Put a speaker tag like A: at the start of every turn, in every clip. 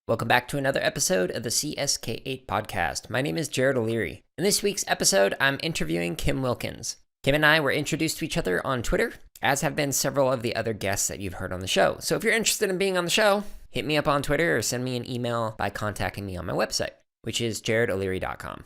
A: Welcome back to another episode of the CSK8 podcast. My name is Jared O'Leary. In this week's episode, I'm interviewing Kim Wilkens. Kim and I were introduced to each other on Twitter, as have been several of the other guests that you've heard on the show. So if you're interested in being on the show, hit me up on Twitter or send me an email by contacting me on my website, which is jaredoleary.com.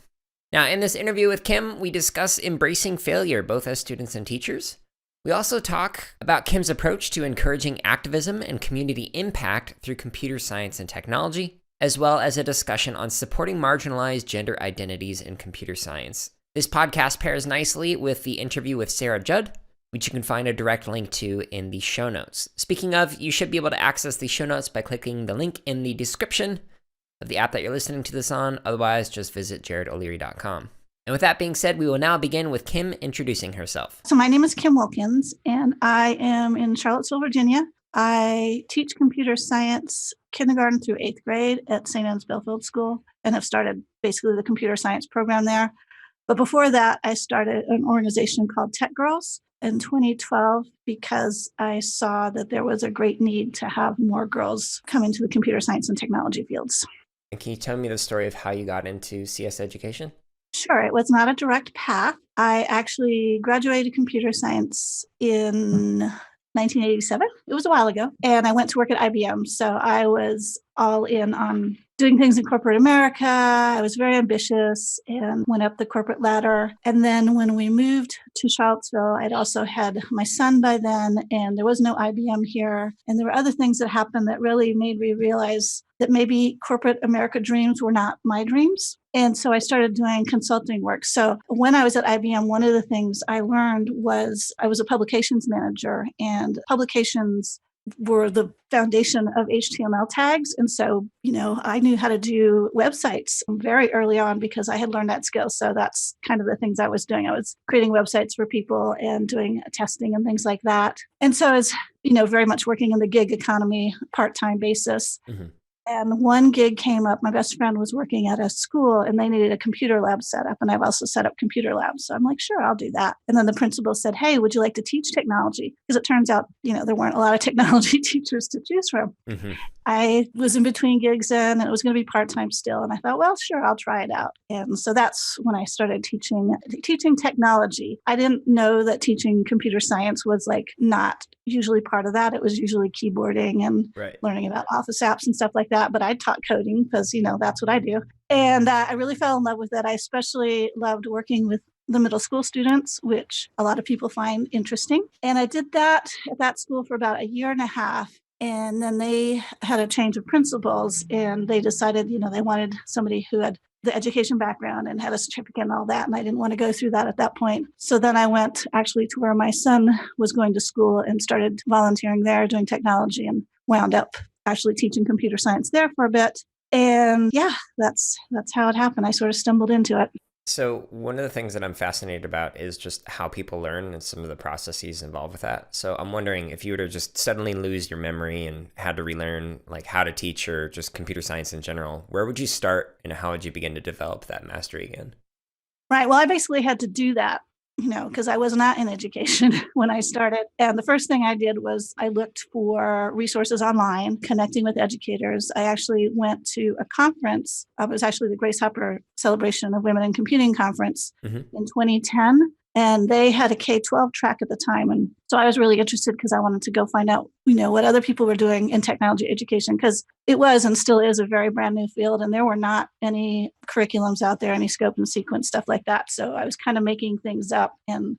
A: Now, in this interview with Kim, we discuss embracing failure, both as students and teachers. We also talk about Kim's approach to encouraging activism and community impact through computer science and technology, as well as a discussion on supporting marginalized gender identities in computer science. This podcast pairs nicely with the interview with Sarah Judd, which you can find a direct link to in the show notes. Speaking of, you should be able to access the show notes by clicking the link in the description of the app that you're listening to this on. Otherwise, just visit jaredoleary.com. And with that being said, we will now begin with Kim introducing herself.
B: So my name is Kim Wilkens, and I am in Charlottesville, Virginia. I teach computer science kindergarten through 8th grade at St. Anne's Belfield School and have started basically the computer science program there. But before that, I started an organization called Tech Girls in 2012 because I saw that there was a great need to have more girls come into the computer science and technology fields.
A: And can you tell me the story of how you got into CS education?
B: Sure. It was not a direct path. I actually graduated computer science in 1987. It was a while ago. And I went to work at IBM. So I was all in on doing things in corporate America. I was very ambitious and went up the corporate ladder. And then when we moved to Charlottesville, I'd also had my son by then, and there was no IBM here. And there were other things that happened that really made me realize that maybe corporate America dreams were not my dreams. And so I started doing consulting work. So when I was at IBM, one of the things I learned was I was a publications manager, and publications were the foundation of HTML tags. And so, I knew how to do websites very early on because I had learned that skill. So that's kind of the things I was doing. I was creating websites for people and doing testing and things like that. And so I was, very much working in the gig economy, part-time basis. Mm-hmm. And one gig came up. My best friend was working at a school and they needed a computer lab set up. And I've also set up computer labs. So I'm like, sure, I'll do that. And then the principal said, hey, would you like to teach technology? Because it turns out, there weren't a lot of technology teachers to choose from. Mm-hmm. I was in between gigs then, and it was going to be part-time still. And I thought, well, sure, I'll try it out. And so that's when I started teaching technology. I didn't know that teaching computer science was not usually part of that. It was usually keyboarding and learning about Office apps and stuff like that. But I taught coding because, that's what I do. And I really fell in love with it. I especially loved working with the middle school students, which a lot of people find interesting. And I did that at that school for about a year and a half. And then they had a change of principals, and they decided, they wanted somebody who had the education background and had a certificate and all that. And I didn't want to go through that at that point. So then I went actually to where my son was going to school and started volunteering there, doing technology, and wound up actually teaching computer science there for a bit. And yeah, that's how it happened. I sort of stumbled into it.
A: So one of the things that I'm fascinated about is just how people learn and some of the processes involved with that. So I'm wondering if you were to just suddenly lose your memory and had to relearn how to teach or just computer science in general, where would you start and how would you begin to develop that mastery again?
B: Right. Well, I basically had to do that, because I was not in education when I started. And the first thing I did was I looked for resources online, connecting with educators. I actually went to a conference. It was actually the Grace Hopper Celebration of Women in Computing Conference in 2010. And they had a K-12 track at the time. And so I was really interested because I wanted to go find out, what other people were doing in technology education, because it was and still is a very brand new field. And there were not any curriculums out there, any scope and sequence, stuff like that. So I was kind of making things up and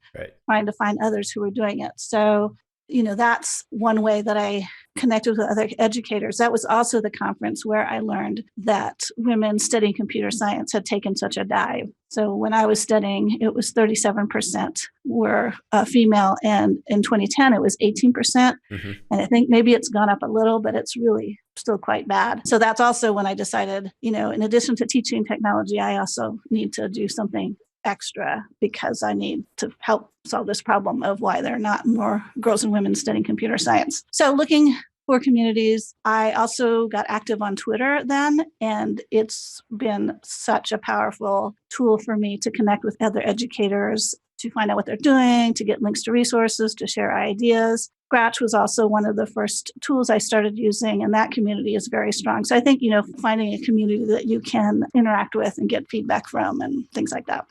B: trying to find others who were doing it. So, that's one way that I connected with other educators. That was also the conference where I learned that women studying computer science had taken such a dive. So when I was studying, it was 37% were female, and in 2010, it was 18%. Mm-hmm. And I think maybe it's gone up a little, but it's really still quite bad. So that's also when I decided, in addition to teaching technology, I also need to do something extra because I need to help solve this problem of why there are not more girls and women studying computer science. So looking for communities, I also got active on Twitter then, and it's been such a powerful tool for me to connect with other educators, to find out what they're doing, to get links to resources, to share ideas. Scratch was also one of the first tools I started using, and that community is very strong. So I think, finding a community that you can interact with and get feedback from and things like that.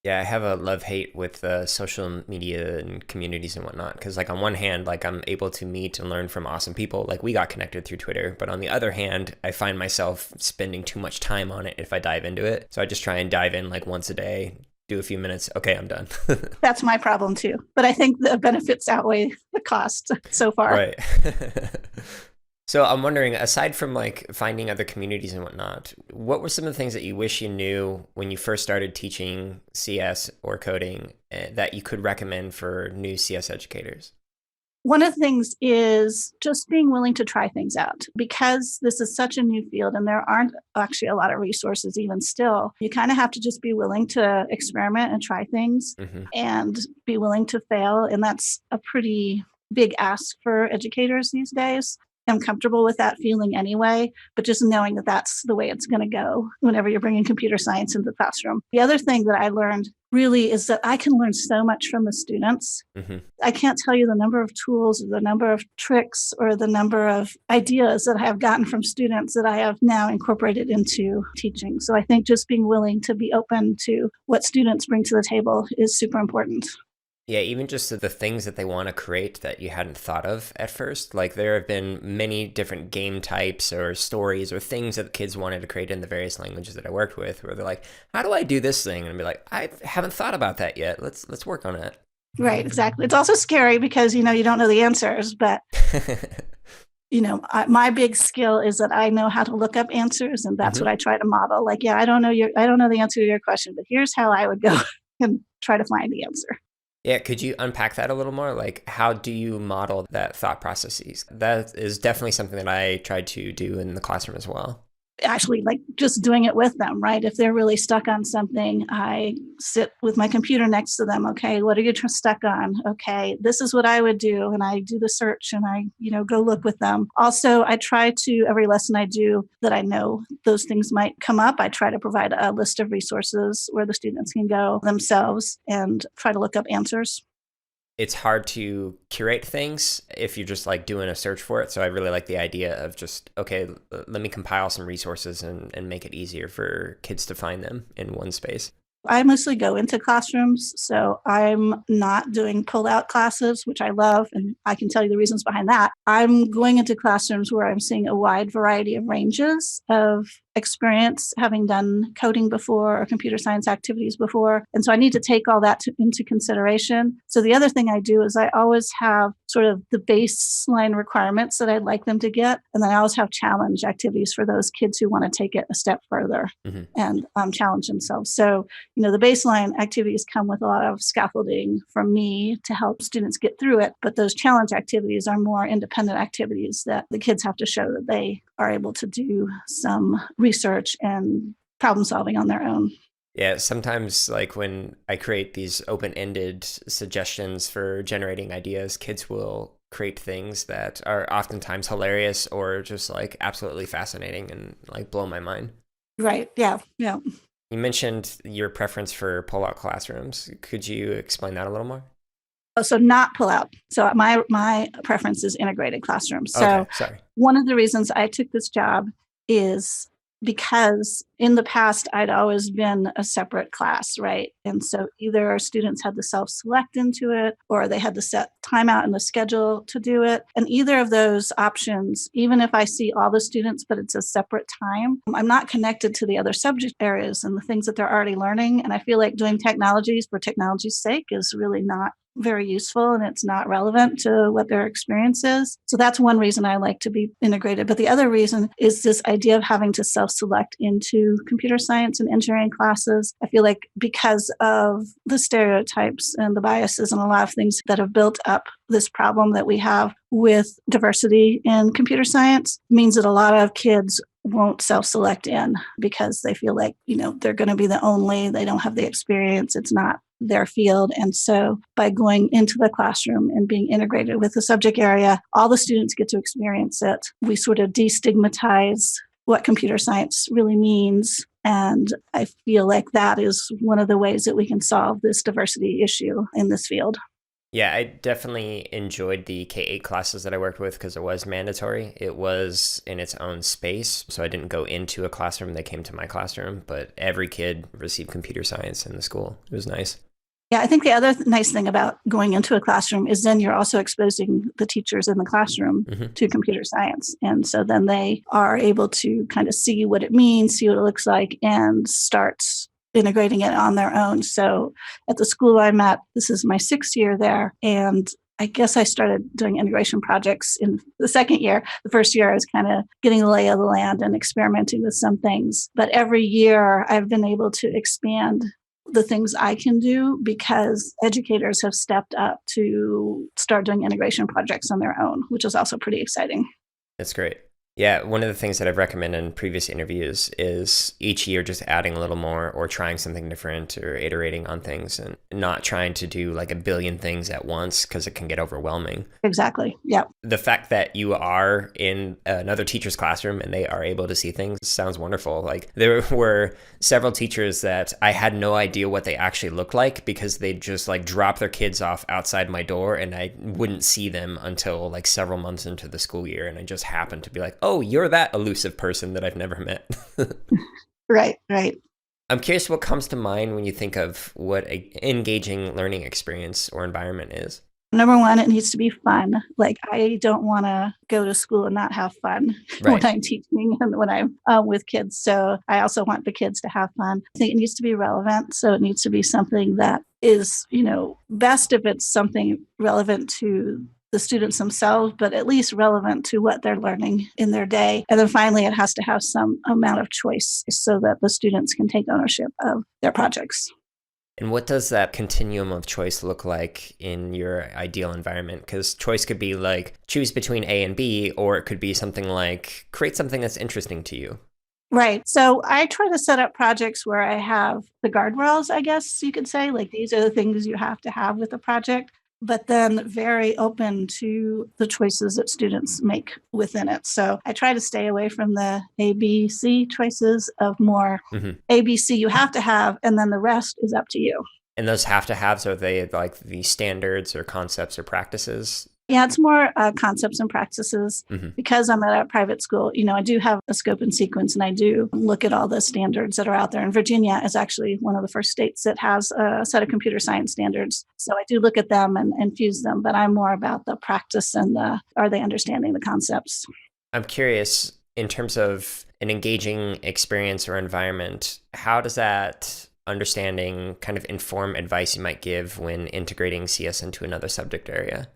A: Yeah, I have a love-hate with social media and communities and whatnot. Because on one hand, I'm able to meet and learn from awesome people. We got connected through Twitter. But on the other hand, I find myself spending too much time on it if I dive into it. So I just try and dive in once a day, do a few minutes. Okay, I'm done.
B: That's my problem too. But I think the benefits outweigh the cost so far.
A: Right. So I'm wondering, aside from finding other communities and whatnot, what were some of the things that you wish you knew when you first started teaching CS or coding that you could recommend for new CS educators?
B: One of the things is just being willing to try things out, because this is such a new field and there aren't actually a lot of resources even still. You kind of have to just be willing to experiment and try things and be willing to fail. And that's a pretty big ask for educators these days. I'm comfortable with that feeling anyway, but just knowing that that's the way it's going to go whenever you're bringing computer science into the classroom. The other thing that I learned really is that I can learn so much from the students. I can't tell you the number of tools or the number of tricks or the number of ideas that I have gotten from students that I have now incorporated into teaching. So I think just being willing to be open to what students bring to the table is super important.
A: Yeah, even just the things that they want to create that you hadn't thought of at first. There have been many different game types or stories or things that the kids wanted to create in the various languages that I worked with, where they're like, how do I do this thing? And I'd be like, I haven't thought about that yet. Let's work on it.
B: Right, exactly. It's also scary because, you don't know the answers, but my big skill is that I know how to look up answers, and that's what I try to model. I don't know the answer to your question, but here's how I would go and try to find the answer.
A: Yeah, could you unpack that a little more? How do you model that thought processes? That is definitely something that I tried to do in the classroom as well.
B: Actually, just doing it with them, right? If they're really stuck on something, I sit with my computer next to them. Okay, what are you stuck on? Okay, this is what I would do. And I do the search and I, go look with them. Also, I try to, every lesson I do that I know those things might come up, I try to provide a list of resources where the students can go themselves and try to look up answers.
A: It's hard to curate things if you're just doing a search for it. So I really like the idea of just, okay, let me compile some resources and make it easier for kids to find them in one space.
B: I mostly go into classrooms, so I'm not doing pull-out classes, which I love, and I can tell you the reasons behind that. I'm going into classrooms where I'm seeing a wide variety of ranges of experience, having done coding before or computer science activities before. And so I need to take all that into consideration. So the other thing I do is I always have sort of the baseline requirements that I'd like them to get. And then I always have challenge activities for those kids who want to take it a step further and challenge themselves. So, the baseline activities come with a lot of scaffolding from me to help students get through it. But those challenge activities are more independent activities that the kids have to show that they are able to do some research and problem solving on their own.
A: Yeah, sometimes when I create these open-ended suggestions for generating ideas, kids will create things that are oftentimes hilarious or just absolutely fascinating and blow my mind.
B: Right. Yeah. Yeah.
A: You mentioned your preference for pull-out classrooms. Could you explain that a little more?
B: So not pull out. So my preference is integrated classrooms. So
A: okay, sorry.
B: One of the reasons I took this job is because in the past, I'd always been a separate class, right? And so either our students had to self-select into it or they had to set time out in the schedule to do it. And either of those options, even if I see all the students, but it's a separate time, I'm not connected to the other subject areas and the things that they're already learning. And I feel like doing technologies for technology's sake is really not very useful and it's not relevant to what their experience is. So that's one reason I like to be integrated. But the other reason is this idea of having to self-select into computer science and engineering classes. I feel like because of the stereotypes and the biases and a lot of things that have built up this problem that we have with diversity in computer science means that a lot of kids won't self-select in because they feel like, they're going to be the only, they don't have the experience, it's not their field. And so by going into the classroom and being integrated with the subject area, all the students get to experience it. We sort of destigmatize what computer science really means. And I feel like that is one of the ways that we can solve this diversity issue in this field.
A: Yeah, I definitely enjoyed the K-8 classes that I worked with because it was mandatory. It was in its own space, so I didn't go into a classroom. They came to my classroom, but every kid received computer science in the school. It was nice.
B: Yeah, I think the other nice thing about going into a classroom is then you're also exposing the teachers in the classroom
A: Hmm.
B: to computer science. And so then they are able to kind of see what it means, see what it looks like, and start integrating it on their own. So at the school I'm at, this is my 6th year there. And I guess I started doing integration projects in the 2nd year. The 1st year, I was kind of getting the lay of the land and experimenting with some things. But every year, I've been able to expand the things I can do because educators have stepped up to start doing integration projects on their own, which is also pretty exciting.
A: That's great. Yeah, one of the things that I've recommended in previous interviews is each year just adding a little more or trying something different or iterating on things and not trying to do like a billion things at once because it can get overwhelming.
B: Exactly. Yeah.
A: The fact that you are in another teacher's classroom and they are able to see things sounds wonderful. Like there were several teachers that I had no idea what they actually looked like because they'd just like drop their kids off outside my door and I wouldn't see them until like several months into the school year. And I just happened to be like, oh, you're that elusive person that I've never met.
B: Right. Right.
A: I'm curious what comes to mind when you think of what an engaging learning experience or environment is.
B: Number one, it needs to be fun. Like, I don't want to go to school and not have fun when
A: Right.
B: I'm teaching and when I'm with kids. So I also want the kids to have fun. I think it needs to be relevant. So it needs to be something that is, best if it's something relevant to the students themselves, but at least relevant to what they're learning in their day. And then finally, it has to have some amount of choice so that the students can take ownership of their projects.
A: And what does that continuum of choice look like in your ideal environment? Because choice could be like choose between A and B, or it could be something like create something that's interesting to you.
B: Right. So I try to set up projects where I have the guardrails, I guess you could say, like these are the things you have to have with a project, but then very open to the choices that students make within it. So I try to stay away from the A, B, C choices of more
A: Hmm.
B: A, B, C you have to have, and then the rest is up to you.
A: And those have to haves, are they like the standards or concepts or practices?
B: Yeah, it's more concepts and practices.
A: Hmm.
B: Because I'm at a private school, I do have a scope and sequence, and I do look at all the standards that are out there. And Virginia is actually one of the first states that has a set of computer science standards. So I do look at them and fuse them, but I'm more about the practice and are they understanding the concepts?
A: I'm curious, in terms of an engaging experience or environment, how does that understanding kind of inform advice you might give when integrating CS into another subject area?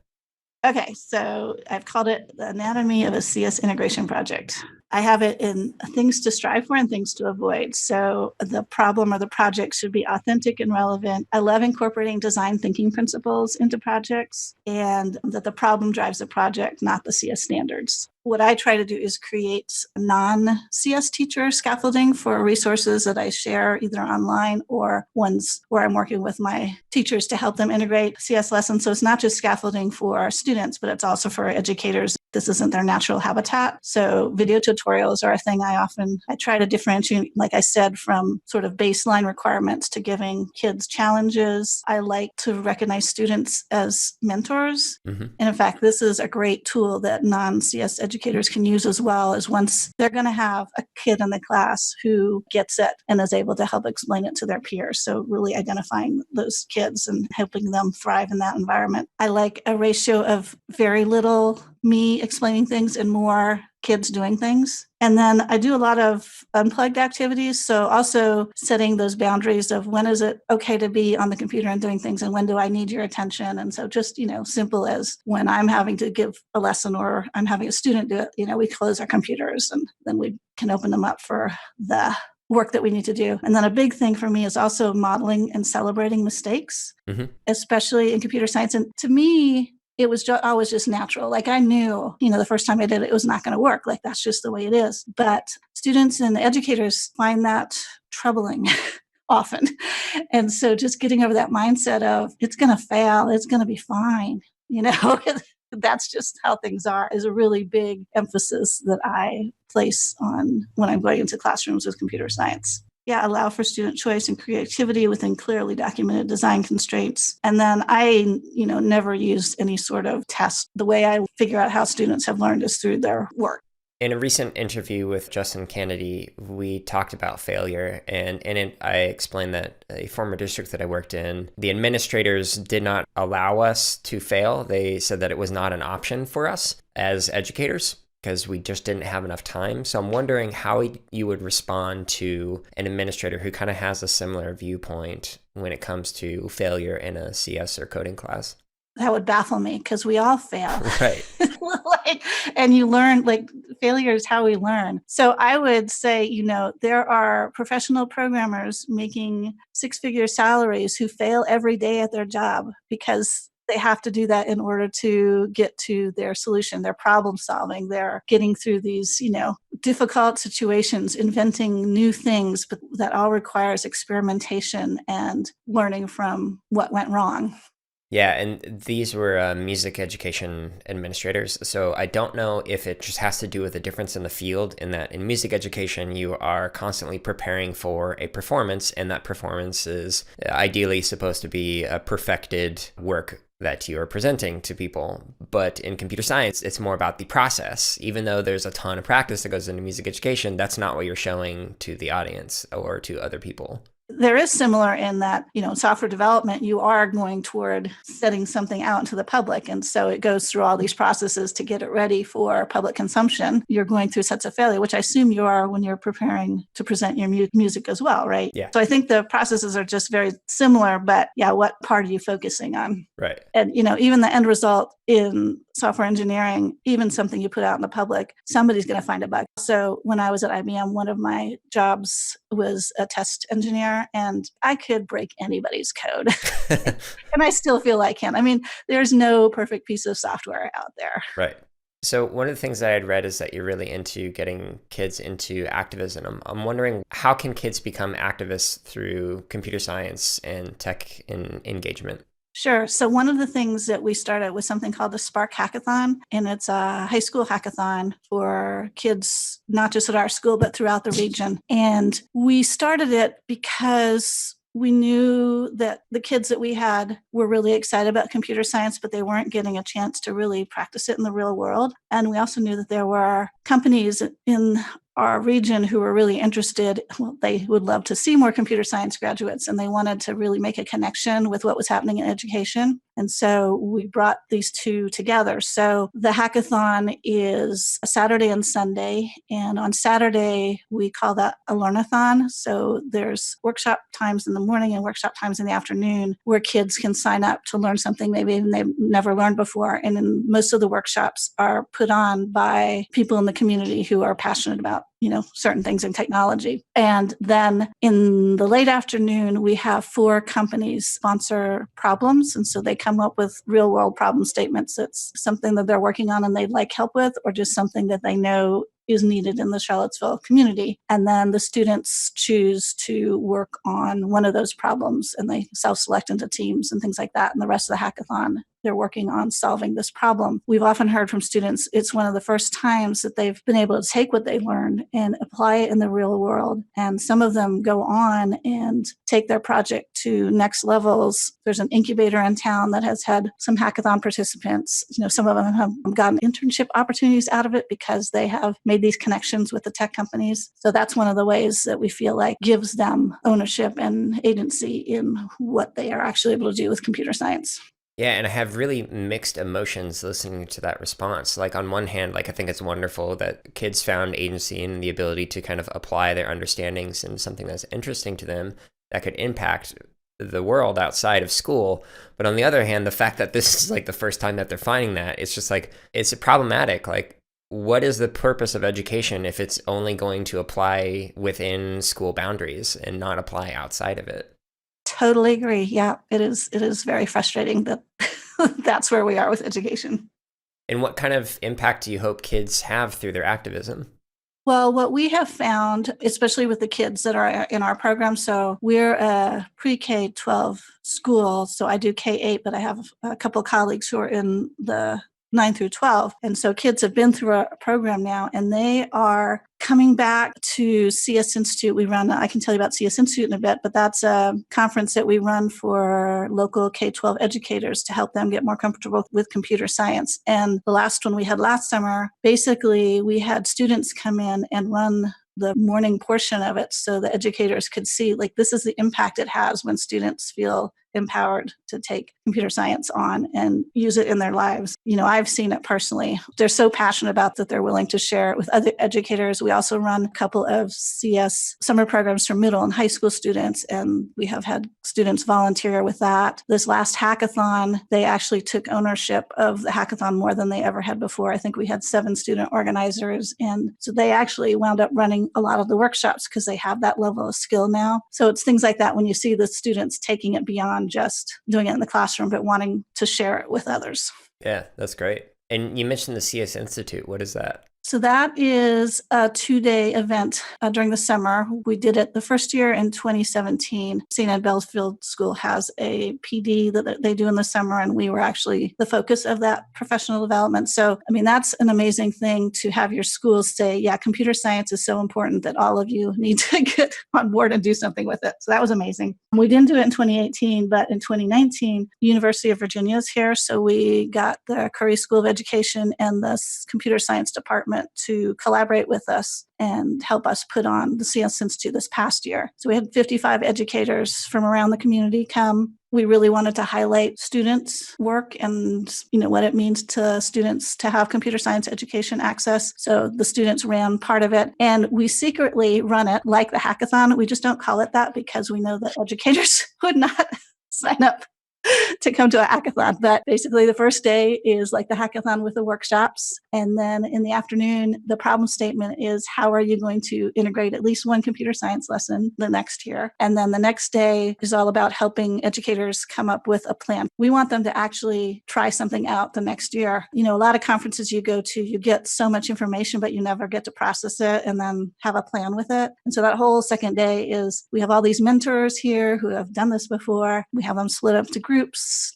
B: Okay, so I've called it the anatomy of a CS integration project. I have it in things to strive for and things to avoid. So the problem or the project should be authentic and relevant. I love incorporating design thinking principles into projects, and that the problem drives the project, not the CS standards. What I try to do is create non-CS teacher scaffolding for resources that I share either online or ones where I'm working with my teachers to help them integrate CS lessons. So it's not just scaffolding for students, but it's also for educators. This isn't their natural habitat. So video tutorials are a thing I try to differentiate, like I said, from sort of baseline requirements to giving kids challenges. I like to recognize students as mentors.
A: Hmm.
B: And in fact, this is a great tool that non-CS educators can use as well, as once they're going to have a kid in the class who gets it and is able to help explain it to their peers. So really identifying those kids and helping them thrive in that environment. I like a ratio of very little me explaining things and more kids doing things. And then I do a lot of unplugged activities. So also setting those boundaries of when is it okay to be on the computer and doing things and when do I need your attention? And so just, simple as when I'm having to give a lesson or I'm having a student do it, we close our computers and then we can open them up for the work that we need to do. And then a big thing for me is also modeling and celebrating mistakes,
A: Hmm.
B: especially in computer science. And to me, it was always just natural. Like I knew, the first time I did it, it was not going to work. Like that's just the way it is. But students and educators find that troubling often. And so just getting over that mindset of it's going to fail, it's going to be fine, that's just how things are is a really big emphasis that I place on when I'm going into classrooms with computer science. allow for student choice and creativity within clearly documented design constraints. And then I, never use any sort of test. The way I figure out how students have learned is through their work.
A: In a recent interview with Justin Kennedy, we talked about failure, and in it, I explained that a former district that I worked in, the administrators did not allow us to fail. They said that it was not an option for us as educators because we just didn't have enough time. So I'm wondering how you would respond to an administrator who kind of has a similar viewpoint when it comes to failure in a CS or coding class.
B: That would baffle me because we all fail.
A: Right.
B: And you learn, failure is how we learn. So I would say, there are professional programmers making six-figure salaries who fail every day at their job because they have to do that in order to get to their solution, their problem solving. They're getting through these, difficult situations, inventing new things, but that all requires experimentation and learning from what went wrong.
A: Yeah, and these were music education administrators. So I don't know if it just has to do with the difference in the field, in that in music education, you are constantly preparing for a performance, and that performance is ideally supposed to be a perfected work that you are presenting to people. But in computer science, it's more about the process. Even though there's a ton of practice that goes into music education, that's not what you're showing to the audience or to other people.
B: There is similar in that, software development, you are going toward setting something out into the public. And so it goes through all these processes to get it ready for public consumption. You're going through sets of failure, which I assume you are when you're preparing to present your music as well, right?
A: Yeah.
B: So I think the processes are just very similar, but what part are you focusing on?
A: Right.
B: And, even the end result in software engineering, even something you put out in the public, somebody's going to find a bug. So when I was at IBM, one of my jobs was a test engineer, and I could break anybody's code. And I still feel I can. I mean, there's no perfect piece of software out there.
A: Right. So one of the things that I had read is that you're really into getting kids into activism. I'm wondering, how can kids become activists through computer science and tech engagement?
B: Sure. So one of the things that we started was something called the Spark Hackathon, and it's a high school hackathon for kids, not just at our school, but throughout the region. And we started it because we knew that the kids that we had were really excited about computer science, but they weren't getting a chance to really practice it in the real world. And we also knew that there were companies in our region who were really interested. Well, they would love to see more computer science graduates, and they wanted to really make a connection with what was happening in education. And so we brought these two together. So the hackathon is a Saturday and Sunday. And on Saturday, we call that a learnathon. So there's workshop times in the morning and workshop times in the afternoon where kids can sign up to learn something maybe even they've never learned before. And then most of the workshops are put on by people in the community who are passionate about certain things in technology. And then in the late afternoon, we have 4 companies sponsor problems. And so they come up with real world problem statements. That's something that they're working on and they'd like help with, or just something that they know is needed in the Charlottesville community. And then the students choose to work on one of those problems, and they self-select into teams and things like that. And the rest of the hackathon, they're working on solving this problem. We've often heard from students, it's one of the first times that they've been able to take what they learned and apply it in the real world. And some of them go on and take their project to next levels. There's an incubator in town that has had some hackathon participants. Some of them have gotten internship opportunities out of it because they have made these connections with the tech companies. So that's one of the ways that we feel like gives them ownership and agency in what they are actually able to do with computer science.
A: Yeah, and I have really mixed emotions listening to that response. Like on one hand, I think it's wonderful that kids found agency and the ability to kind of apply their understandings in something that's interesting to them that could impact the world outside of school. But on the other hand, the fact that this is the first time that they're finding that, it's just it's problematic. What is the purpose of education if it's only going to apply within school boundaries and not apply outside of it?
B: Totally agree. Yeah, it is very frustrating that that's where we are with education.
A: And what kind of impact do you hope kids have through their activism?
B: Well, what we have found, especially with the kids that are in our program, so we're a pre-K-12 school, so I do K-8, but I have a couple of colleagues who are in the 9 through 12. And so kids have been through a program now, and they are coming back to CS Institute, I can tell you about CS Institute in a bit, but that's a conference that we run for local K-12 educators to help them get more comfortable with computer science. And the last one we had last summer, basically we had students come in and run the morning portion of it so the educators could see, like, this is the impact it has when students feel empowered to take computer science on and use it in their lives. I've seen it personally. They're so passionate about that they're willing to share it with other educators. We also run a couple of CS summer programs for middle and high school students, and we have had students volunteer with that. This last hackathon, they actually took ownership of the hackathon more than they ever had before. I think we had 7 student organizers, and so they actually wound up running a lot of the workshops because they have that level of skill now. So it's things like that when you see the students taking it beyond just doing it in the classroom, but wanting to share it with others.
A: Yeah, that's great. And you mentioned the CS Institute. What is that?
B: So that is a 2-day event during the summer. We did it the first year in 2017. St. Ed Belfield School has a PD that they do in the summer, and we were actually the focus of that professional development. So, that's an amazing thing to have your schools say, yeah, computer science is so important that all of you need to get on board and do something with it. So that was amazing. We didn't do it in 2018, but in 2019, University of Virginia is here. So we got the Curry School of Education and the computer science department to collaborate with us and help us put on the CS Institute this past year. So we had 55 educators from around the community come. We really wanted to highlight students' work and what it means to students to have computer science education access. So the students ran part of it, and we secretly run it like the hackathon. We just don't call it that because we know that educators would not sign up to come to a hackathon. But basically the first day is like the hackathon with the workshops. And then in the afternoon, the problem statement is, how are you going to integrate at least one computer science lesson the next year? And then the next day is all about helping educators come up with a plan. We want them to actually try something out the next year. A lot of conferences you go to, you get so much information, but you never get to process it and then have a plan with it. And so that whole second day is, we have all these mentors here who have done this before. We have them split up to groups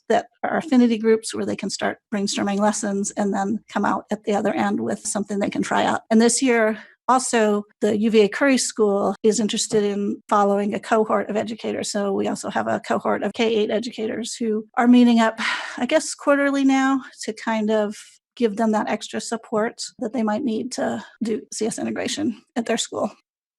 B: that are affinity groups where they can start brainstorming lessons and then come out at the other end with something they can try out. And this year, also, the UVA Curry School is interested in following a cohort of educators. So we also have a cohort of K-8 educators who are meeting up, I guess, quarterly now to kind of give them that extra support that they might need to do CS integration at their school.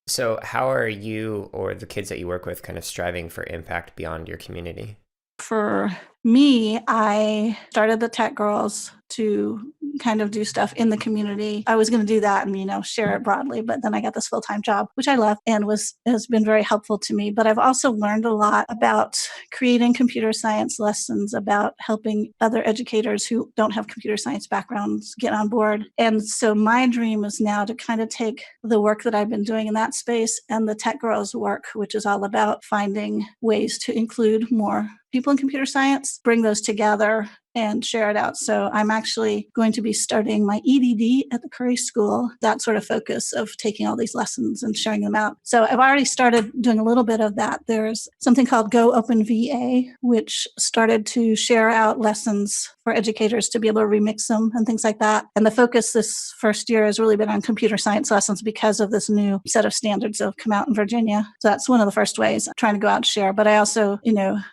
A: So how are you or the kids that you work with kind of striving for impact beyond your community?
B: For me, I started the Tech Girls to kind of do stuff in the community. I was going to do that and, share it broadly, but then I got this full-time job, which I love and has been very helpful to me. But I've also learned a lot about creating computer science lessons, about helping other educators who don't have computer science backgrounds get on board. And so my dream is now to kind of take the work that I've been doing in that space and the Tech Girls work, which is all about finding ways to include more people in computer science, bring those together and share it out. So I'm actually going to be starting my EDD at the Curry School, that sort of focus of taking all these lessons and sharing them out. So I've already started doing a little bit of that. There's something called Go Open VA, which started to share out lessons for educators to be able to remix them and things like that. And the focus this first year has really been on computer science lessons because of this new set of standards that have come out in Virginia. So that's one of the first ways I'm trying to go out and share. But I also,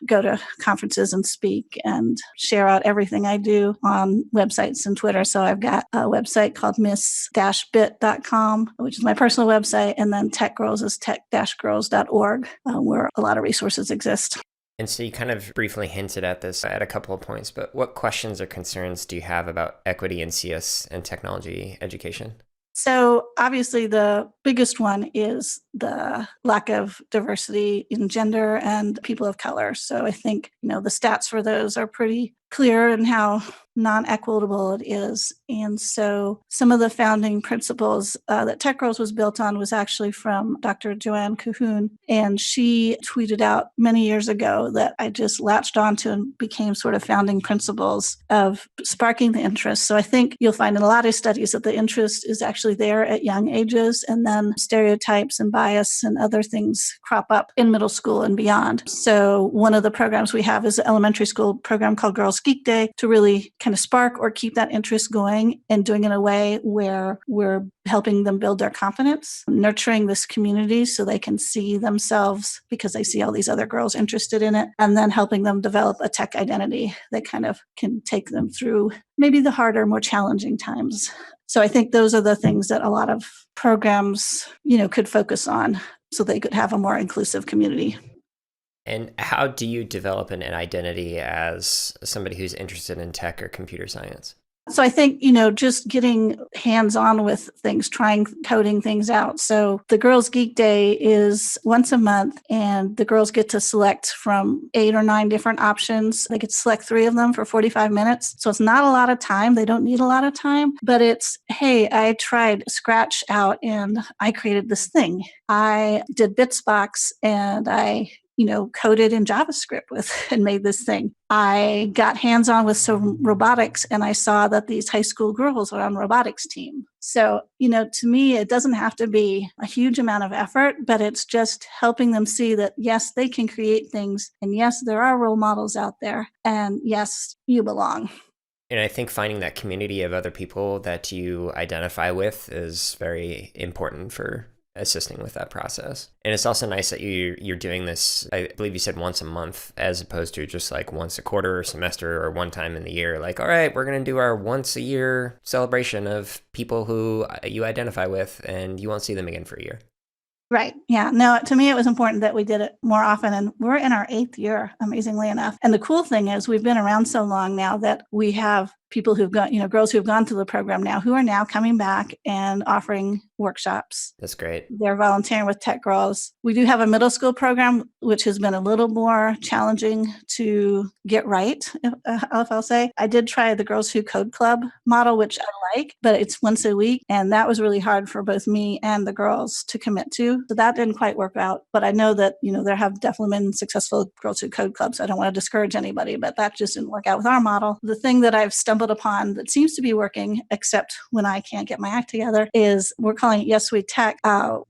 B: go to conferences and speak and share out everything I do on websites and Twitter. So I've got a website called miss-bit.com, which is my personal website. And then Tech Girls is tech-girls.org, where a lot of resources exist.
A: And so you kind of briefly hinted at this at a couple of points, but what questions or concerns do you have about equity in CS and technology education?
B: So obviously the biggest one is the lack of diversity in gender and people of color. So I think, the stats for those are pretty clear in how non-equitable it is. And so some of the founding principles that Tech Girls was built on was actually from Dr. Joanne Cahoon. And she tweeted out many years ago that I just latched onto and became sort of founding principles of sparking the interest. So I think you'll find in a lot of studies that the interest is actually there at young ages, and then stereotypes and bias bias and other things crop up in middle school and beyond. So one of the programs we have is an elementary school program called Girls Geek Day to really kind of spark or keep that interest going and doing it in a way where we're helping them build their confidence, nurturing this community so they can see themselves because they see all these other girls interested in it, and then helping them develop a tech identity that kind of can take them through maybe the harder, more challenging times. So I think those are the things that a lot of programs, could focus on so they could have a more inclusive community.
A: And how do you develop an identity as somebody who's interested in tech or computer science?
B: So I think, just getting hands-on with things, trying coding things out. So the Girls Geek Day is once a month, and the girls get to select from 8 or 9 different options. They get to select 3 of them for 45 minutes. So it's not a lot of time. They don't need a lot of time, but it's, hey, I tried Scratch out and I created this thing. I did Bitsbox and I coded in JavaScript with and made this thing. I got hands-on with some robotics, and I saw that these high school girls were on robotics team. So, to me, it doesn't have to be a huge amount of effort, but it's just helping them see that, yes, they can create things. And yes, there are role models out there. And yes, you belong.
A: And I think finding that community of other people that you identify with is very important for assisting with that process. And it's also nice that you're doing this, I believe you said once a month, as opposed to just like once a quarter or semester or one time in the year. Like, all right, we're going to do our once a year celebration of people who you identify with, and you won't see them again for a year.
B: Right. Yeah. No, to me, it was important that we did it more often. And we're in our 8th year, amazingly enough. And the cool thing is we've been around so long now that we have people who've gone, girls who've gone through the program now who are now coming back and offering workshops.
A: That's great.
B: They're volunteering with Tech Girls. We do have a middle school program, which has been a little more challenging to get right, if I'll say. I did try the Girls Who Code Club model, which I like, but it's once a week. And that was really hard for both me and the girls to commit to. So that didn't quite work out. But I know that, there have definitely been successful Girls Who Code Clubs. I don't want to discourage anybody, but that just didn't work out with our model. The thing that I've stumbled upon that seems to be working, except when I can't get my act together, is we're calling it Yes We Tech.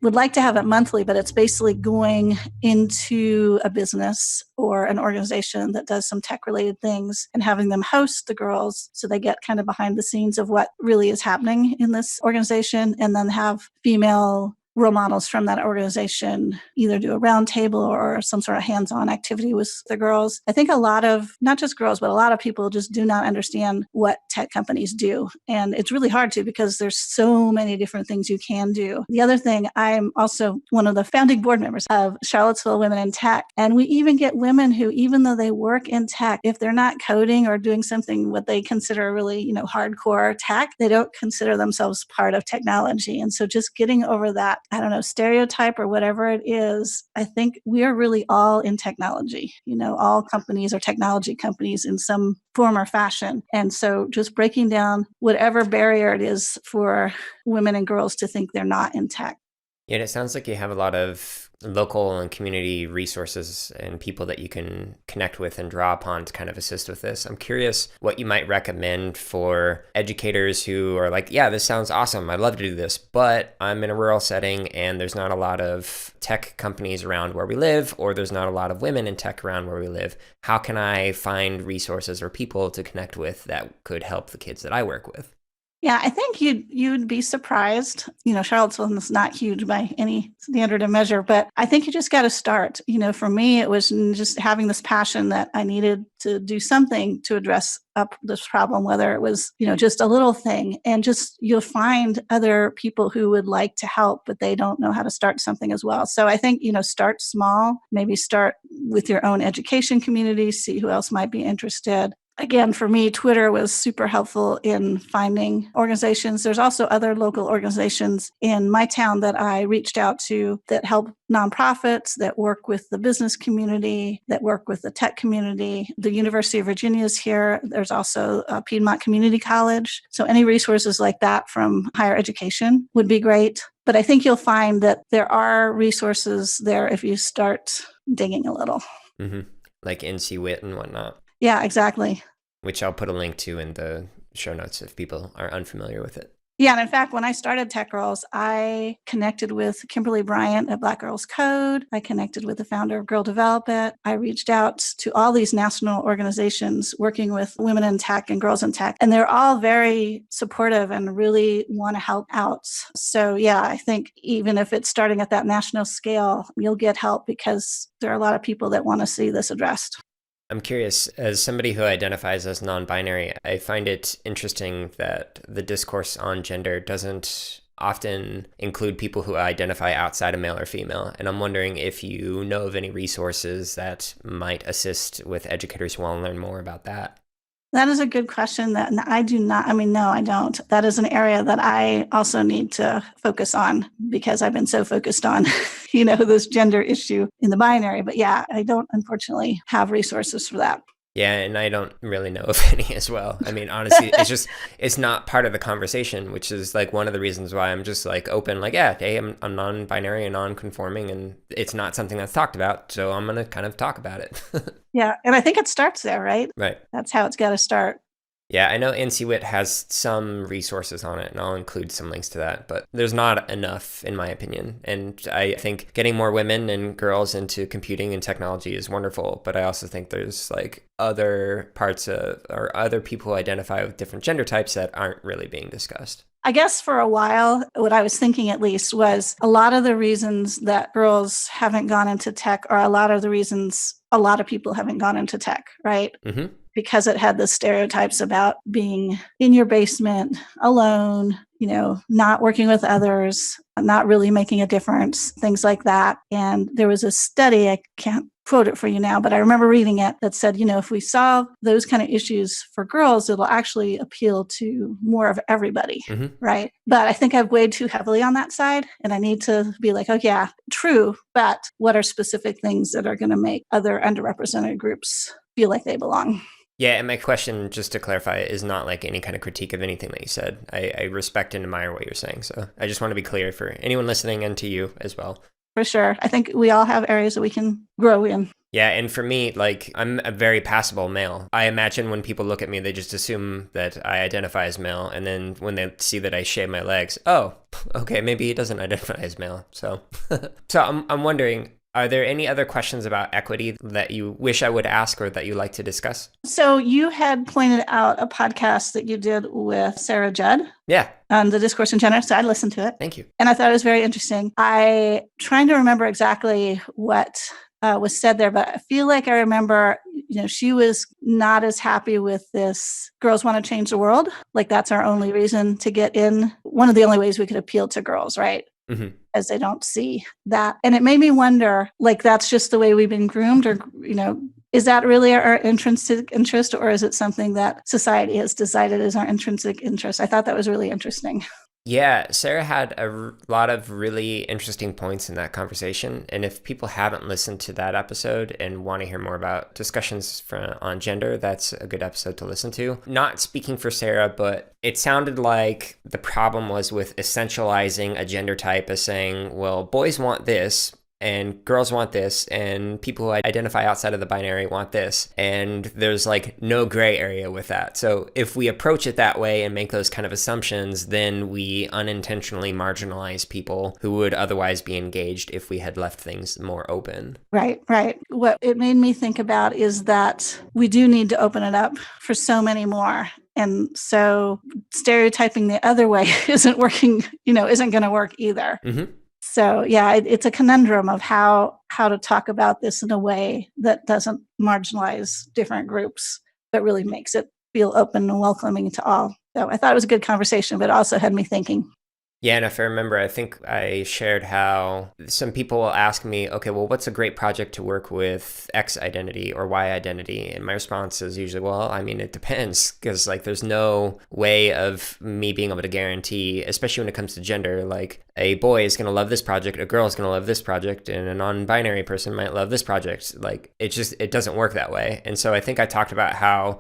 B: Would like to have it monthly, but it's basically going into a business or an organization that does some tech related things and having them host the girls so they get kind of behind the scenes of what really is happening in this organization, and then have female role models from that organization either do a round table or some sort of hands-on activity with the girls. I think a lot of, not just girls, but a lot of people just do not understand what tech companies do. And it's really hard to, because there's so many different things you can do. The other thing, I'm also one of the founding board members of Charlottesville Women in Tech. And we even get women who, even though they work in tech, if they're not coding or doing something what they consider really, hardcore tech, they don't consider themselves part of technology. And so just getting over that, stereotype or whatever it is, I think we are really all in technology. All companies are technology companies in some form or fashion. And so just breaking down whatever barrier it is for women and girls to think they're not in tech.
A: Yeah, and it sounds like you have a lot of local and community resources and people that you can connect with and draw upon to kind of assist with this. I'm curious what you might recommend for educators who are like, yeah, this sounds awesome. I'd love to do this, but I'm in a rural setting and there's not a lot of tech companies around where we live, or there's not a lot of women in tech around where we live. How can I find resources or people to connect with that could help the kids that I work with?
B: Yeah, I think you'd be surprised. Charlottesville is not huge by any standard of measure, but I think you just got to start. For me, it was just having this passion that I needed to do something to address up this problem, whether it was, just a little thing. And just you'll find other people who would like to help, but they don't know how to start something as well. So I think, start small, maybe start with your own education community, see who else might be interested. Again, for me, Twitter was super helpful in finding organizations. There's also other local organizations in my town that I reached out to that help nonprofits, that work with the business community, that work with the tech community. The University of Virginia is here. There's also Piedmont Community College. So any resources like that from higher education would be great. But I think you'll find that there are resources there if you start digging a little.
A: Mm-hmm. Like NC Wit and whatnot.
B: Yeah, exactly.
A: Which I'll put a link to in the show notes if people are unfamiliar with it.
B: Yeah, and in fact, when I started Tech Girls, I connected with Kimberly Bryant at Black Girls Code. I connected with the founder of Girl Develop It. I reached out to all these national organizations working with women in tech and girls in tech, and they're all very supportive and really want to help out. So yeah, I think even if it's starting at that national scale, you'll get help because there are a lot of people that want to see this addressed.
A: I'm curious, as somebody who identifies as non-binary, I find it interesting that the discourse on gender doesn't often include people who identify outside of male or female. And I'm wondering if you know of any resources that might assist with educators who want to learn more about that.
B: That is a good question that I do not, no, I don't. That is an area that I also need to focus on because I've been so focused on, this gender issue in the binary. But yeah, I don't unfortunately have resources for that.
A: Yeah, and I don't really know of any as well. I mean, honestly, it's not part of the conversation, which is like one of the reasons why I'm just like open, like, yeah, hey, I'm non-binary and non-conforming, and it's not something that's talked about, so I'm going to kind of talk about it.
B: Yeah, and I think it starts there, right?
A: Right.
B: That's how it's got to start.
A: Yeah, I know NCWIT has some resources on it, and I'll include some links to that, but there's not enough, in my opinion. And I think getting more women and girls into computing and technology is wonderful, but I also think there's like other parts of, or other people who identify with different gender types that aren't really being discussed.
B: I guess for a while, what I was thinking at least was a lot of the reasons that girls haven't gone into tech are a lot of the reasons a lot of people haven't gone into tech, right?
A: Mm-hmm.
B: Because it had the stereotypes about being in your basement alone, not working with others, not really making a difference, things like that. And there was a study, I can't quote it for you now, but I remember reading it that said, if we solve those kind of issues for girls, it'll actually appeal to more of everybody, right? But I think I've weighed too heavily on that side, and I need to be like, oh yeah, true, but what are specific things that are going to make other underrepresented groups feel like they belong?
A: Yeah, and my question, just to clarify, is not like any kind of critique of anything that you said. I respect and admire what you're saying. So I just want to be clear for anyone listening and to you as well.
B: For sure. I think we all have areas that we can grow in.
A: Yeah, and for me, like, I'm a very passable male. I imagine when people look at me, they just assume that I identify as male. And then when they see that I shave my legs, oh, okay, maybe he doesn't identify as male. So, I'm wondering, are there any other questions about equity that you wish I would ask or that you like to discuss?
B: So you had pointed out a podcast that you did with Sarah Judd.
A: Yeah.
B: On the discourse in gender. So I listened to it.
A: Thank you.
B: And I thought it was very interesting. I trying to remember exactly what was said there, but I feel like I remember, she was not as happy with this girls want to change the world. Like that's our only reason to get in. One of the only ways we could appeal to girls, right? Mm-hmm. As they don't see that. And it made me wonder, like, that's just the way we've been groomed, or, is that really our intrinsic interest, or is it something that society has decided is our intrinsic interest? I thought that was really interesting.
A: Yeah, Sarah had a lot of really interesting points in that conversation. And if people haven't listened to that episode and want to hear more about discussions on gender, that's a good episode to listen to. Not speaking for Sarah, but it sounded like the problem was with essentializing a gender type as saying, well, boys want this, and girls want this, and people who identify outside of the binary want this, and there's like no gray area with that. So if we approach it that way and make those kind of assumptions, then we unintentionally marginalize people who would otherwise be engaged if we had left things more open.
B: Right. What it made me think about is that we do need to open it up for so many more. And so stereotyping the other way isn't working, isn't going to work either. Mm-hmm. So yeah, it's a conundrum of how to talk about this in a way that doesn't marginalize different groups, but really makes it feel open and welcoming to all. So I thought it was a good conversation, but it also had me thinking.
A: Yeah, and if I remember, I think I shared how some people will ask me, okay, well, what's a great project to work with X identity or Y identity? And my response is usually, well, I mean, it depends, because like there's no way of me being able to guarantee, especially when it comes to gender, like a boy is going to love this project, a girl is going to love this project, and a non-binary person might love this project. Like it doesn't work that way. And so I think I talked about how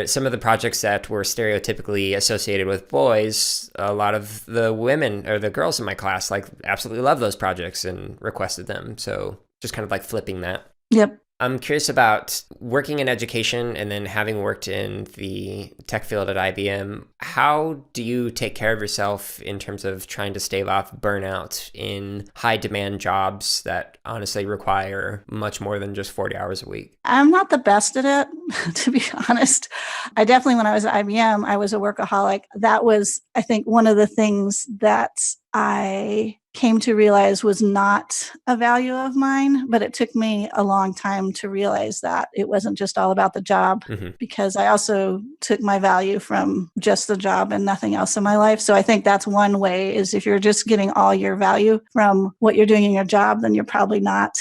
A: some of the projects that were stereotypically associated with boys, a lot of the women or the girls in my class like absolutely love those projects and requested them. So just kind of like flipping that.
B: Yep.
A: I'm curious about working in education and then having worked in the tech field at IBM. How do you take care of yourself in terms of trying to stave off burnout in high demand jobs that honestly require much more than just 40 hours a week?
B: I'm not the best at it, to be honest. I definitely, when I was at IBM, I was a workaholic. That was, I think, one of the things that I came to realize was not a value of mine, but it took me a long time to realize that it wasn't just all about the job, because I also took my value from just the job and nothing else in my life. So I think that's one way, is if you're just getting all your value from what you're doing in your job, then you're probably not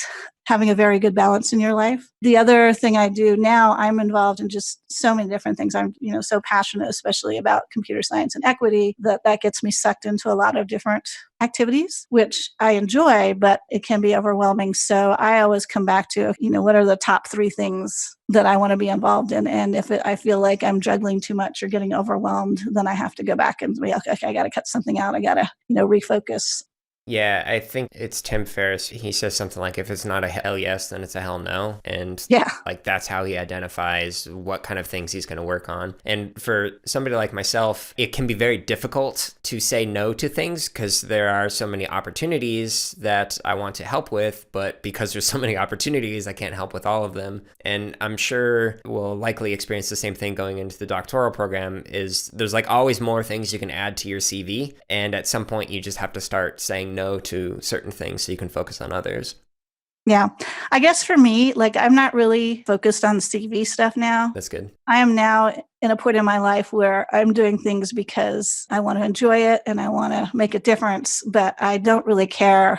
B: having a very good balance in your life. The other thing I do now, I'm involved in just so many different things. I'm, so passionate, especially about computer science and equity, that gets me sucked into a lot of different activities, which I enjoy, but it can be overwhelming. So I always come back to, what are the top 3 things that I want to be involved in? And if I feel like I'm juggling too much or getting overwhelmed, then I have to go back and be, okay, I got to cut something out. I got to, refocus.
A: Yeah, I think it's Tim Ferriss. He says something like, if it's not a hell yes, then it's a hell no. And that's how he identifies what kind of things he's going to work on. And for somebody like myself, it can be very difficult to say no to things because there are so many opportunities that I want to help with, but because there's so many opportunities, I can't help with all of them. And I'm sure we'll likely experience the same thing going into the doctoral program. Is there's always more things you can add to your CV. And at some point you just have to start saying no to certain things so you can focus on others.
B: Yeah. I guess for me, I'm not really focused on CV stuff now.
A: That's good.
B: I am now in a point in my life where I'm doing things because I want to enjoy it and I want to make a difference, but I don't really care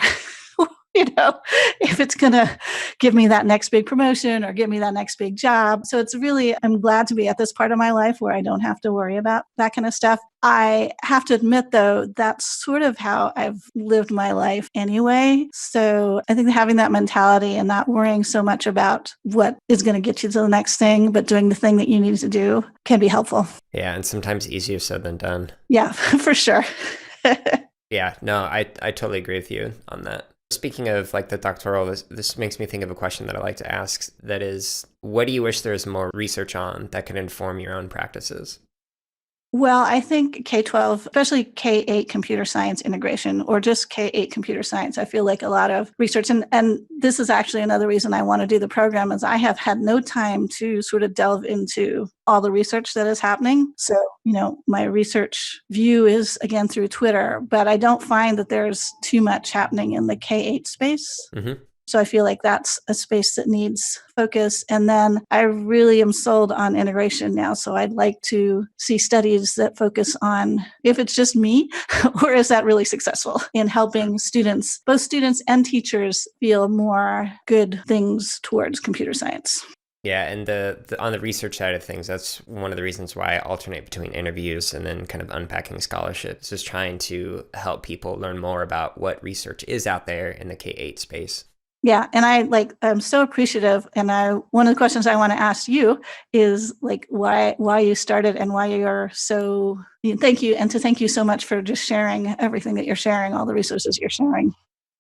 B: if it's going to give me that next big promotion or give me that next big job. So it's really, I'm glad to be at this part of my life where I don't have to worry about that kind of stuff. I have to admit, though, that's sort of how I've lived my life anyway. So I think having that mentality and not worrying so much about what is going to get you to the next thing, but doing the thing that you need to do can be helpful.
A: Yeah, and sometimes easier said than done.
B: Yeah, for sure.
A: Yeah, no, I totally agree with you on that. Speaking of the doctoral, this makes me think of a question that I like to ask. That is, what do you wish there was more research on that could inform your own practices?
B: Well, I think K-12, especially K-8 computer science integration, or just K-8 computer science, I feel like a lot of research, and this is actually another reason I want to do the program, is I have had no time to sort of delve into all the research that is happening. So, my research view is, again, through Twitter, but I don't find that there's too much happening in the K-8 space.
A: Mm-hmm.
B: So I feel like that's a space that needs focus. And then I really am sold on integration now. So I'd like to see studies that focus on if it's just me, or is that really successful in helping students, both students and teachers, feel more good things towards computer science.
A: Yeah, and on the research side of things, that's one of the reasons why I alternate between interviews and then kind of unpacking scholarships, just trying to help people learn more about what research is out there in the K-8 space.
B: Yeah. And I'm so appreciative. And one of the questions I want to ask you is why you started and why you're so, thank you. And to thank you so much for just sharing everything that you're sharing, all the resources you're sharing.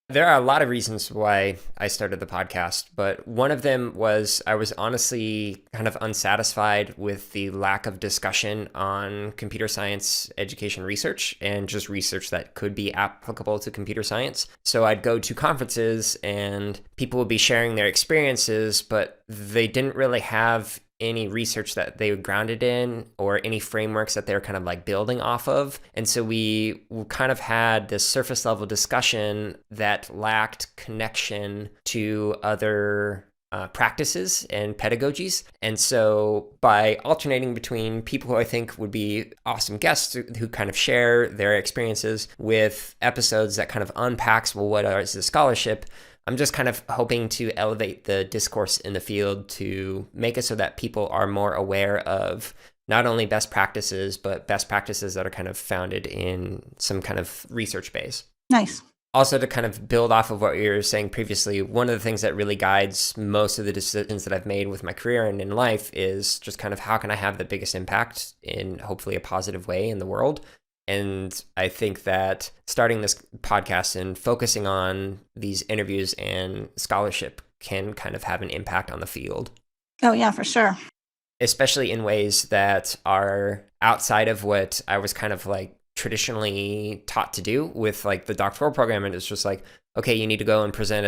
A: There are a lot of reasons why I started the podcast, but one of them was I was honestly kind of unsatisfied with the lack of discussion on computer science education research and just research that could be applicable to computer science. So I'd go to conferences and people would be sharing their experiences, but they didn't really have any research that they were grounded in or any frameworks that they were kind of building off of. And so we kind of had this surface level discussion that lacked connection to other practices and pedagogies. And so by alternating between people who I think would be awesome guests who kind of share their experiences with episodes that kind of unpacks, well, what is the scholarship? I'm just kind of hoping to elevate the discourse in the field to make it so that people are more aware of not only best practices, but best practices that are kind of founded in some kind of research base.
B: Nice.
A: Also, to kind of build off of what you were saying previously, one of the things that really guides most of the decisions that I've made with my career and in life is just kind of how can I have the biggest impact in hopefully a positive way in the world. And I think that starting this podcast and focusing on these interviews and scholarship can kind of have an impact on the field.
B: Oh, yeah, for sure.
A: Especially in ways that are outside of what I was kind of like traditionally taught to do with like the doctoral program. And it's just like, okay, you need to go and present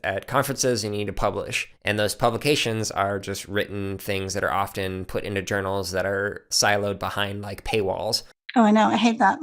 A: at conferences, you need to publish. And those publications are just written things that are often put into journals that are siloed behind like paywalls.
B: Oh, I know. I hate that.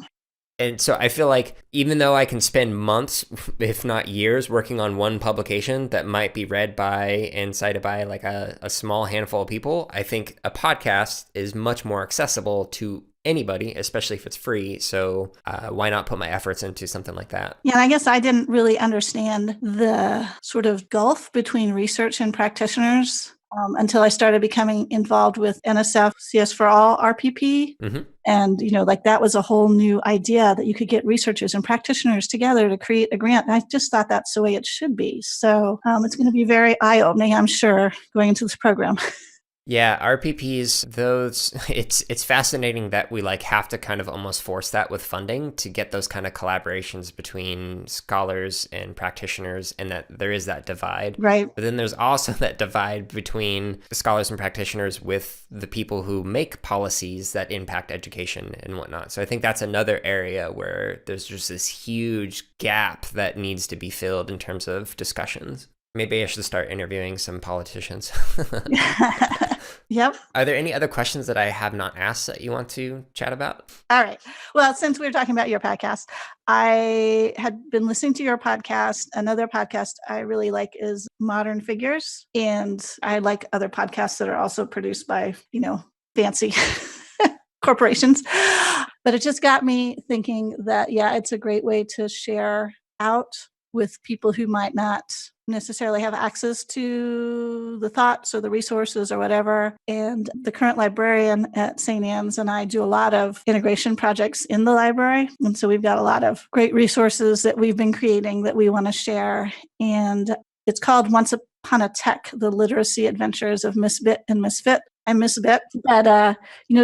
A: And so I feel like even though I can spend months, if not years, working on one publication that might be read by and cited by like a small handful of people, I think a podcast is much more accessible to anybody, especially if it's free. So why not put my efforts into something like that?
B: Yeah, and I guess I didn't really understand the sort of gulf between research and practitioners until I started becoming involved with NSF CS for All RPP.
A: Mm-hmm.
B: And, like that was a whole new idea that you could get researchers and practitioners together to create a grant. And I just thought that's the way it should be. So it's going to be very eye-opening, I'm sure, going into this program.
A: Yeah, RPPs, those it's fascinating that we like have to kind of almost force that with funding to get those kind of collaborations between scholars and practitioners, and that there is that divide.
B: Right.
A: But then there's also that divide between the scholars and practitioners with the people who make policies that impact education and whatnot. So I think that's another area where there's just this huge gap that needs to be filled in terms of discussions. Maybe I should start interviewing some politicians.
B: Yep.
A: Are there any other questions that I have not asked that you want to chat about?
B: All right. Well, since we were talking about your podcast, I had been listening to your podcast. Another podcast I really like is Modern Figures. And I like other podcasts that are also produced by, fancy corporations. But it just got me thinking that, yeah, it's a great way to share out with people who might not necessarily have access to the thoughts or the resources or whatever. And the current librarian at St. Anne's and I do a lot of integration projects in the library. And so we've got a lot of great resources that we've been creating that we want to share. And it's called Once Upon a Tech, The Literacy Adventures of Misbit and Misfit. I miss a bit, but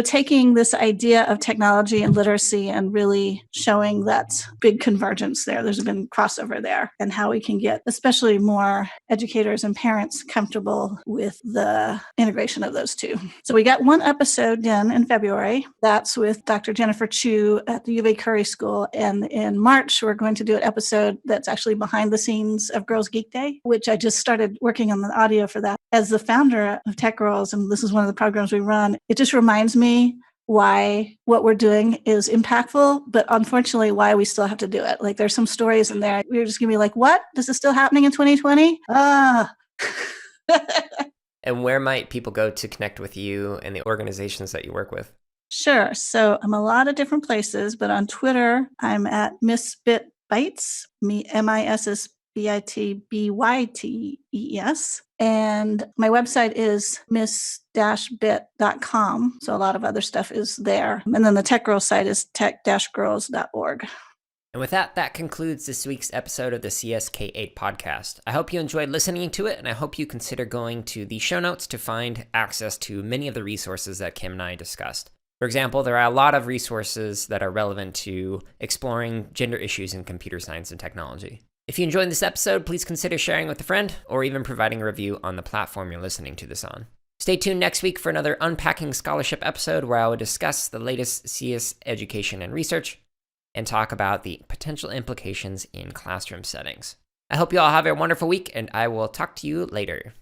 B: taking this idea of technology and literacy and really showing that big convergence there. There's been crossover there, and how we can get especially more educators and parents comfortable with the integration of those two. So we got one episode done in February. That's with Dr. Jennifer Chu at the U of A Curry School. And in March, we're going to do an episode that's actually behind the scenes of Girls Geek Day, which I just started working on the audio for that. As the founder of Tech Girls, and this is one of the programs we run, it just reminds me why what we're doing is impactful, but unfortunately why we still have to do it. Like there's some stories in there. We're just going to be like, what? This is still happening in 2020?
A: And where might people go to connect with you and the organizations that you work with?
B: Sure. So I'm a lot of different places, but on Twitter, I'm at Misbit Bytes, MISSBITBYTES. And my website is miss-bit.com. So a lot of other stuff is there. And then the Tech Girls site is tech-girls.org.
A: And with that, that concludes this week's episode of the CSK8 podcast. I hope you enjoyed listening to it, and I hope you consider going to the show notes to find access to many of the resources that Kim and I discussed. For example, there are a lot of resources that are relevant to exploring gender issues in computer science and technology. If you enjoyed this episode, please consider sharing with a friend or even providing a review on the platform you're listening to this on. Stay tuned next week for another Unpacking Scholarship episode where I will discuss the latest CS education and research and talk about the potential implications in classroom settings. I hope you all have a wonderful week, and I will talk to you later.